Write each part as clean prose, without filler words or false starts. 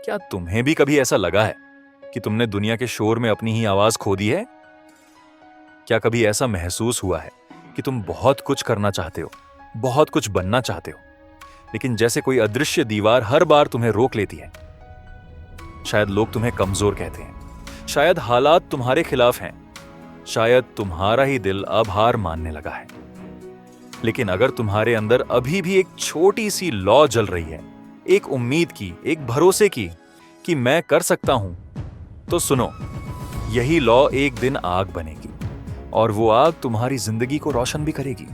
क्या तुम्हें भी कभी ऐसा लगा है कि तुमने दुनिया के शोर में अपनी ही आवाज खो दी है? क्या कभी ऐसा महसूस हुआ है कि तुम बहुत कुछ करना चाहते हो, बहुत कुछ बनना चाहते हो, लेकिन जैसे कोई अदृश्य दीवार हर बार तुम्हें रोक लेती है? शायद लोग तुम्हें कमजोर कहते हैं, शायद हालात तुम्हारे खिलाफ हैं, शायद तुम्हारा ही दिल अब हार मानने लगा है। लेकिन अगर तुम्हारे अंदर अभी भी एक छोटी सी लौ जल रही है, एक उम्मीद की, एक भरोसे की कि मैं कर सकता हूं, तो सुनो, यही लौ एक दिन आग बनेगी और वो आग तुम्हारी जिंदगी को रोशन भी करेगी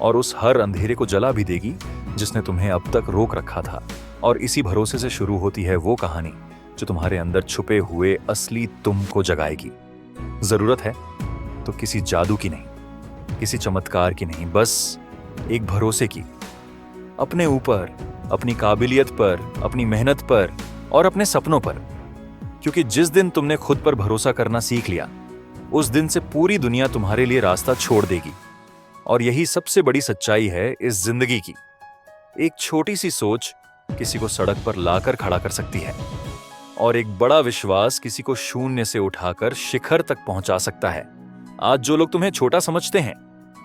और उस हर अंधेरे को जला भी देगी जिसने तुम्हें अब तक रोक रखा था। और इसी भरोसे से शुरू होती है वो कहानी जो तुम्हारे अंदर छुपे हुए असली तुम को जगाएगी। जरूरत है तो किसी जादू की नहीं, किसी चमत्कार की नहीं, बस एक भरोसे की, अपने ऊपर, अपनी काबिलियत पर, अपनी मेहनत पर और अपने सपनों पर। क्योंकि जिस दिन तुमने खुद पर भरोसा करना सीख लिया, उस दिन से पूरी दुनिया तुम्हारे लिए रास्ता छोड़ देगी। और यही सबसे बड़ी सच्चाई है इस जिंदगी की। एक छोटी सी सोच किसी को सड़क पर लाकर खड़ा कर सकती है और एक बड़ा विश्वास किसी को शून्य से उठाकर शिखर तक पहुंचा सकता है। आज जो लोग तुम्हें छोटा समझते हैं,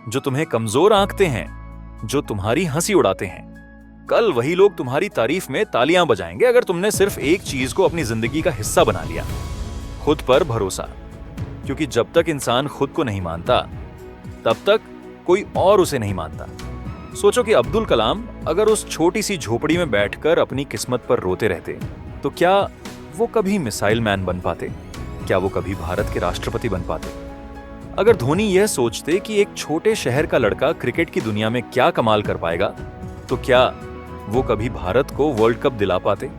जो तुम्हें कमजोर आंकते हैं, जो तुम्हारी हंसी उड़ाते हैं, कल वही लोग तुम्हारी तारीफ में तालियां बजाएंगे अगर तुमने सिर्फ एक चीज को अपनी जिंदगी का हिस्सा बना लिया, खुद पर भरोसा। क्योंकि जब तक इंसान खुद को नहीं मानता, तब तक कोई और उसे नहीं मानता। सोचो कि अब्दुल कलाम अगर उस छोटी सी झोपड़ी में बैठकर अपनी किस्मत पर रोते रहते, तो क्या वो कभी मिसाइल मैन बन पाते? क्या वो कभी भारत के राष्ट्रपति बन पाते? अगर धोनी यह सोचते कि एक छोटे शहर का लड़का क्रिकेट की दुनिया में क्या कमाल कर पाएगा, तो क्या वो कभी भारत को वर्ल्ड कप दिला पाते?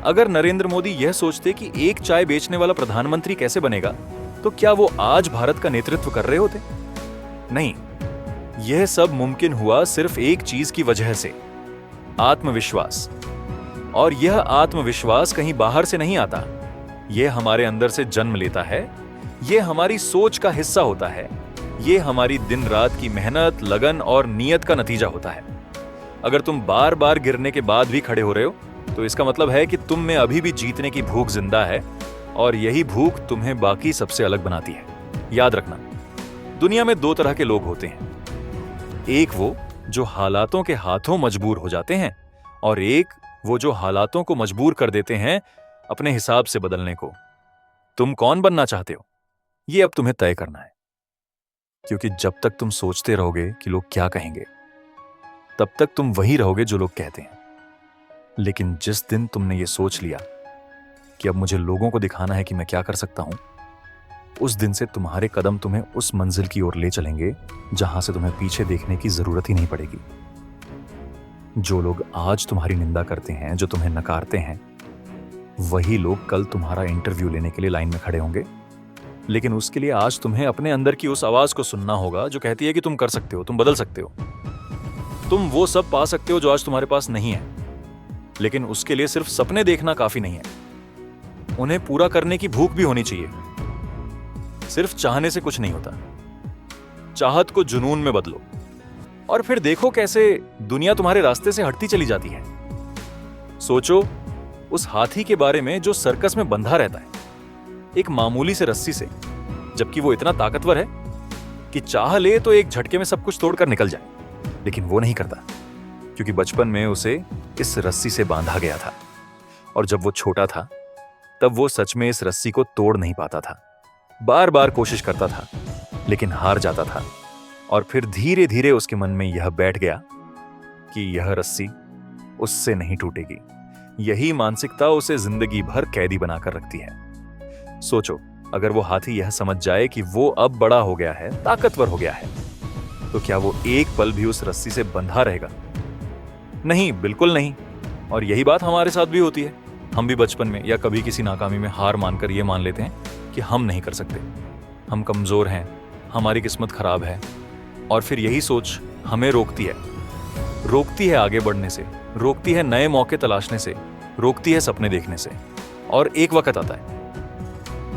अगर नरेंद्र मोदी यह सोचते कि एक चाय बेचने वाला प्रधानमंत्री कैसे बनेगा, तो क्या वो आज भारत का नेतृत्व कर रहे होते? नहीं, यह सब मुमकिन हुआ सिर्फ एक चीज की वजह से, आत्मविश्वास। और यह आत्मविश्वास कहीं बाहर से नहीं आता, यह हमारे अंदर से जन्म लेता है, यह हमारी सोच का हिस्सा होता है, यह हमारी दिन रात की मेहनत, लगन और नियत का नतीजा होता है। अगर तुम बार बार गिरने के बाद भी खड़े हो रहे हो, तो इसका मतलब है कि तुम में अभी भी जीतने की भूख जिंदा है और यही भूख तुम्हें बाकी सबसे अलग बनाती है। याद रखना, दुनिया में दो तरह के लोग होते हैं, एक वो जो हालातों के हाथों मजबूर हो जाते हैं और एक वो जो हालातों को मजबूर कर देते हैं अपने हिसाब से बदलने को। तुम कौन बनना चाहते हो, ये अब तुम्हें तय करना है। क्योंकि जब तक तुम सोचते रहोगे कि लोग क्या कहेंगे, तब तक तुम वही रहोगे जो लोग कहते हैं। लेकिन जिस दिन तुमने ये सोच लिया कि अब मुझे लोगों को दिखाना है कि मैं क्या कर सकता हूं, उस दिन से तुम्हारे कदम तुम्हें उस मंजिल की ओर ले चलेंगे जहां से तुम्हें पीछे देखने की जरूरत ही नहीं पड़ेगी। जो लोग आज तुम्हारी निंदा करते हैं, जो तुम्हें नकारते हैं, वही लोग कल तुम्हारा इंटरव्यू लेने के लिए लाइन में खड़े होंगे। लेकिन उसके लिए आज तुम्हें अपने अंदर की उस आवाज को सुनना होगा जो कहती है कि तुम कर सकते हो, तुम बदल सकते हो, तुम वो सब पा सकते हो जो आज तुम्हारे पास नहीं है। लेकिन उसके लिए सिर्फ सपने देखना काफी नहीं है, उन्हें पूरा करने की भूख भी होनी चाहिए। सिर्फ चाहने से कुछ नहीं होता, चाहत को जुनून में बदलो और फिर देखो कैसे दुनिया तुम्हारे रास्ते से हटती चली जाती है। सोचो उस हाथी के बारे में जो सर्कस में बंधा रहता है एक मामूली से रस्सी से, जबकि वो इतना ताकतवर है कि चाह ले तो एक झटके में सब कुछ तोड़कर निकल जाए। लेकिन वो नहीं करता, क्योंकि बचपन में उसे इस रस्सी से बांधा गया था और जब वो छोटा था तब वो सच में इस रस्सी को तोड़ नहीं पाता था। बार बार कोशिश करता था लेकिन हार जाता था और फिर धीरे धीरे उसके मन में यह बैठ गया कि यह रस्सी उससे नहीं टूटेगी। यही मानसिकता उसे जिंदगी भर कैदी बनाकर रखती है। सोचो, अगर वो हाथी यह समझ जाए कि वो अब बड़ा हो गया है, ताकतवर हो गया है, तो क्या वो एक पल भी उस रस्सी से बंधा रहेगा? नहीं, बिल्कुल नहीं। और यही बात हमारे साथ भी होती है। हम भी बचपन में या कभी किसी नाकामी में हार मानकर ये मान लेते हैं कि हम नहीं कर सकते, हम कमजोर हैं, हमारी किस्मत खराब है। और फिर यही सोच हमें रोकती है आगे बढ़ने से, रोकती है नए मौके तलाशने से, रोकती है सपने देखने से। और एक वक्त आता है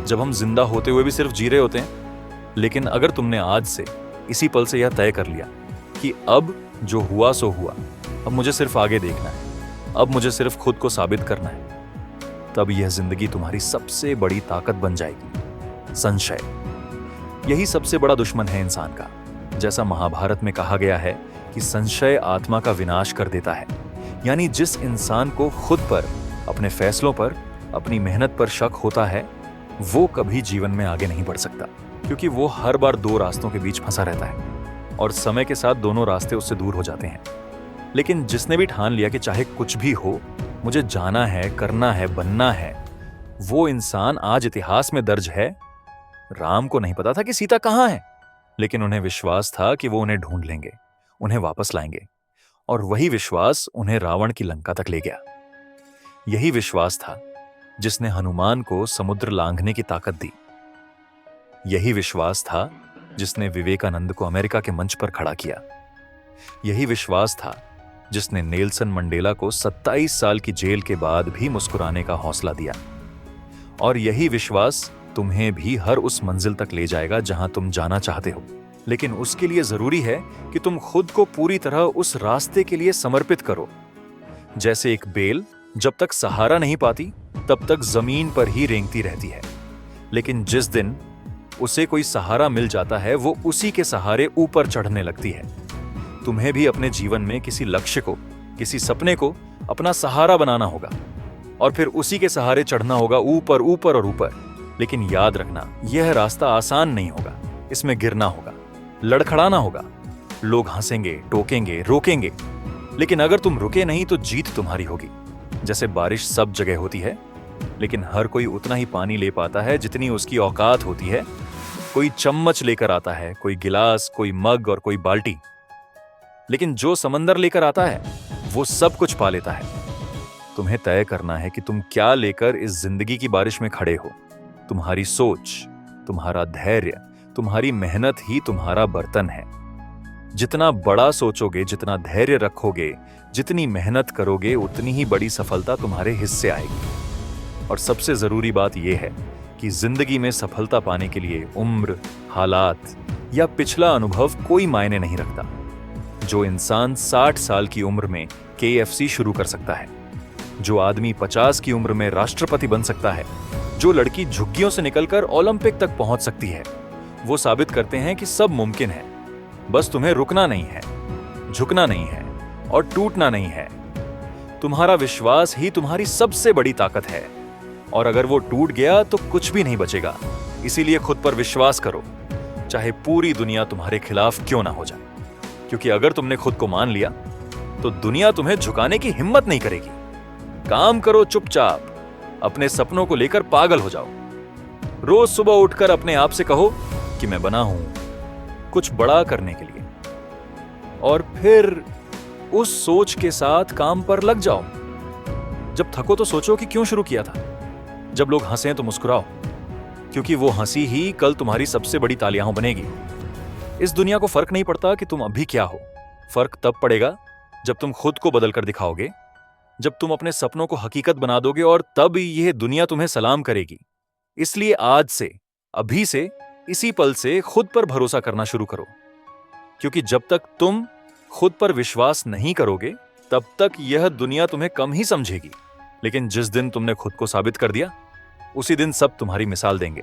जब हम जिंदा होते हुए भी सिर्फ जी रहे होते हैं। लेकिन अगर तुमने आज से, इसी पल से यह तय कर लिया कि अब जो हुआ सो हुआ, अब मुझे सिर्फ आगे देखना है, अब मुझे सिर्फ खुद को साबित करना है, तब यह जिंदगी तुम्हारी सबसे बड़ी ताकत बन जाएगी। संशय, यही सबसे बड़ा दुश्मन है इंसान का। जैसा महाभारत में कहा गया है कि संशय आत्मा का विनाश कर देता है। यानी जिस इंसान को खुद पर, अपने फैसलों पर, अपनी मेहनत पर शक होता है, वो कभी जीवन में आगे नहीं बढ़ सकता, क्योंकि वो हर बार दो रास्तों के बीच फंसा रहता है और समय के साथ दोनों रास्ते उससे दूर हो जाते हैं। लेकिन जिसने भी ठान लिया कि चाहे कुछ भी हो, मुझे जाना है, करना है, बनना है, वो इंसान आज इतिहास में दर्ज है। राम को नहीं पता था कि सीता कहां है, लेकिन उन्हें विश्वास था कि वो उन्हें ढूंढ लेंगे, उन्हें वापस लाएंगे, और वही विश्वास उन्हें रावण की लंका तक ले गया। यही विश्वास था जिसने हनुमान को समुद्र लांघने की ताकत दी। यही विश्वास था जिसने विवेकानंद को अमेरिका के मंच पर खड़ा किया। यही विश्वास था जिसने नेल्सन मंडेला को 27 साल की जेल के बाद भी मुस्कुराने का हौसला दिया। और यही विश्वास तुम्हें भी हर उस मंजिल तक ले जाएगा जहां तुम जाना चाहते हो। लेकिन उसके लिए जरूरी है कि तुम खुद को पूरी तरह उस रास्ते के लिए समर्पित करो। जैसे एक बेल जब तक सहारा नहीं पाती तब तक जमीन पर ही रेंगती रहती है, लेकिन जिस दिन उसे कोई सहारा मिल जाता है वो उसी के सहारे ऊपर चढ़ने लगती है। तुम्हें भी अपने जीवन में किसी लक्ष्य को, किसी सपने को अपना सहारा बनाना होगा और फिर उसी के सहारे चढ़ना होगा, ऊपर ऊपर और ऊपर। लेकिन याद रखना, यह रास्ता आसान नहीं होगा। इसमें गिरना होगा, लड़खड़ाना होगा, लोग हंसेंगे, टोकेंगे, रोकेंगे, लेकिन अगर तुम रुके नहीं तो जीत तुम्हारी होगी। जैसे बारिश सब जगह होती है, लेकिन हर कोई उतना ही पानी ले पाता है जितनी उसकी औकात होती है। कोई चम्मच लेकर आता है, कोई गिलास, कोई मग और कोई बाल्टी, लेकिन जो समंदर लेकर आता है वो सब कुछ पा लेता है। तुम्हें तय करना है कि तुम क्या लेकर इस जिंदगी की बारिश में खड़े हो। तुम्हारी सोच, तुम्हारा धैर्य, तुम्हारी मेहनत ही तुम्हारा बर्तन है। जितना बड़ा सोचोगे, जितना धैर्य रखोगे, जितनी मेहनत करोगे, उतनी ही बड़ी सफलता तुम्हारे हिस्से आएगी। और सबसे जरूरी बात यह है कि जिंदगी में सफलता पाने के लिए उम्र, हालात या पिछला अनुभव कोई मायने नहीं रखता। जो इंसान 60 साल की उम्र में KFC शुरू कर सकता है, जो आदमी 50 की उम्र में राष्ट्रपति बन सकता है, जो लड़की झुग्गियों से निकलकर ओलंपिक तक पहुंच सकती है, वो साबित करते हैं कि सब मुमकिन है। बस तुम्हें रुकना नहीं है, झुकना नहीं है और टूटना नहीं है। तुम्हारा विश्वास ही तुम्हारी सबसे बड़ी ताकत है, और अगर वो टूट गया तो कुछ भी नहीं बचेगा। इसीलिए खुद पर विश्वास करो, चाहे पूरी दुनिया तुम्हारे खिलाफ क्यों ना हो जाए, क्योंकि अगर तुमने खुद को मान लिया तो दुनिया तुम्हें झुकाने की हिम्मत नहीं करेगी। काम करो चुपचाप, अपने सपनों को लेकर पागल हो जाओ। रोज सुबह उठकर अपने आप से कहो कि मैं बना हूं कुछ बड़ा करने के लिए, और फिर उस सोच के साथ काम पर लग जाओ। जब थको तो सोचो कि क्यों शुरू किया था। जब लोग हंसें तो मुस्कुराओ, क्योंकि वो हंसी ही कल तुम्हारी सबसे बड़ी तालियां बनेगी। इस दुनिया को फर्क नहीं पड़ता कि तुम अभी क्या हो। फर्क तब पड़ेगा जब तुम खुद को बदल कर दिखाओगे, जब तुम अपने सपनों को हकीकत बना दोगे, और तब यह दुनिया तुम्हें सलाम करेगी। इसलिए आज से, अभी से, इसी पल से खुद पर भरोसा करना शुरू करो, क्योंकि जब तक तुम खुद पर विश्वास नहीं करोगे तब तक यह दुनिया तुम्हें कम ही समझेगी। लेकिन जिस दिन तुमने खुद को साबित कर दिया, उसी दिन सब तुम्हारी मिसाल देंगे।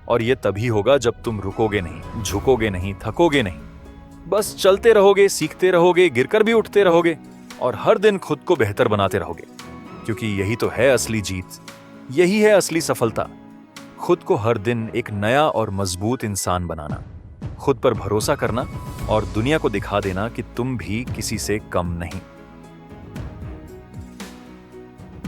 और यह तभी होगा जब तुम रुकोगे नहीं, झुकोगे नहीं, थकोगे नहीं, बस चलते रहोगे, सीखते रहोगे, गिरकर भी उठते रहोगे और हर दिन खुद को बेहतर बनाते रहोगे। क्योंकि यही तो है असली जीत, यही है असली सफलता। खुद को हर दिन एक नया और मजबूत इंसान बनाना, खुद पर भरोसा करना और दुनिया को दिखा देना कि तुम भी किसी से कम नहीं।